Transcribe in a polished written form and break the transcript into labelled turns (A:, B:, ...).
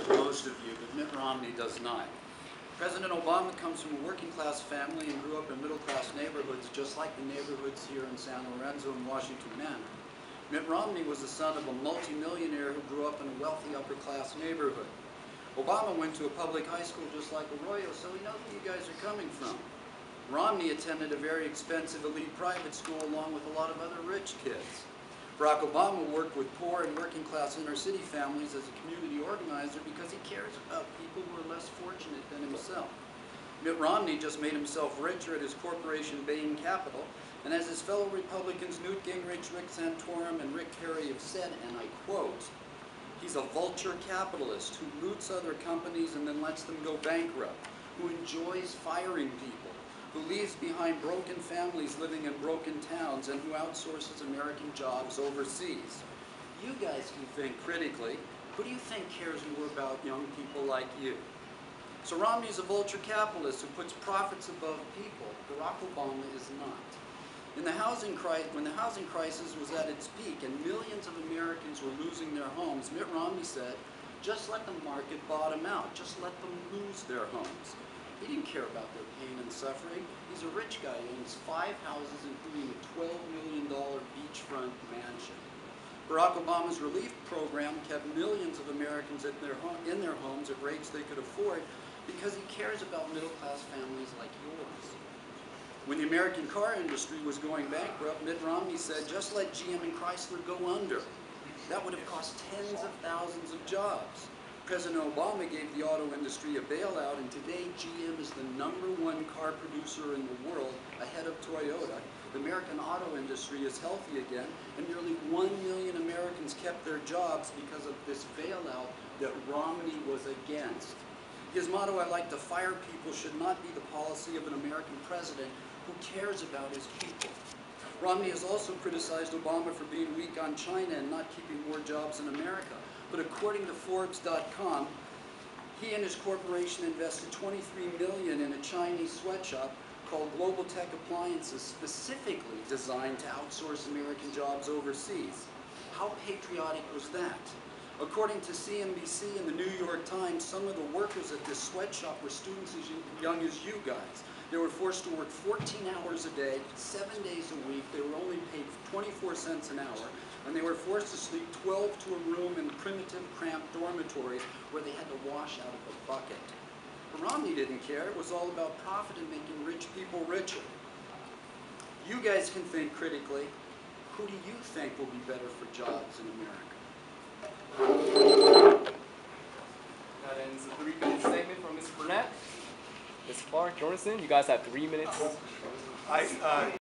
A: most of you, but Mitt Romney does not. President Obama comes from a working-class family and grew up in middle-class neighborhoods, just like the neighborhoods here in San Lorenzo and Washington Manor. Mitt Romney was the son of a multimillionaire who grew up in a wealthy upper-class neighborhood. Obama went to a public high school just like Arroyo, so he knows where you guys are coming from. Romney attended a very expensive elite private school along with a lot of other rich kids. Barack Obama worked with poor and working-class inner-city families as a community organizer because he cares about people who are less fortunate than himself. Mitt Romney just made himself richer at his corporation Bain Capital, and as his fellow Republicans Newt Gingrich, Rick Santorum, and Rick Perry have said, and I quote, "He's a vulture capitalist who loots other companies and then lets them go bankrupt, who enjoys firing people, who leaves behind broken families living in broken towns, and who outsources American jobs overseas." You guys can think critically. Who do you think cares more about young people like you? So Romney's a vulture capitalist who puts profits above people. Barack Obama is not. When the housing crisis was at its peak and millions of Americans were losing their homes, Mitt Romney said, just let the market bottom out. Just let them lose their homes. He didn't care about their pain and suffering. He's a rich guy who owns 5 houses, including a $12 million beachfront mansion. Barack Obama's relief program kept millions of Americans in their homes at rates they could afford because he cares about middle-class families like yours. When the American car industry was going bankrupt, Mitt Romney said, just let GM and Chrysler go under. That would have cost tens of thousands of jobs. President Obama gave the auto industry a bailout, and today GM is the #1 car producer in the world, ahead of Toyota. The American auto industry is healthy again, and nearly 1 million Americans kept their jobs because of this bailout that Romney was against. His motto, "I like to fire people," should not be the policy of an American president who cares about his people. Romney has also criticized Obama for being weak on China and not keeping more jobs in America. But according to Forbes.com, he and his corporation invested $23 million in a Chinese sweatshop called Global Tech Appliances, specifically designed to outsource American jobs overseas. How patriotic was that? According to CNBC and the New York Times, some of the workers at this sweatshop were students as young as you guys. They were forced to work 14 hours a day, 7 days a week. They were only paid 24 cents an hour, and they were forced to sleep 12 to a room in primitive, cramped dormitories where they had to wash out of a bucket. But Romney didn't care. It was all about profit and making rich people richer. You guys can think critically. Who do you think will be better for jobs in America?
B: That ends the 3-minute statement from Mr. Burnett. Ms. Clark, Jorgensen, you guys have 3 minutes.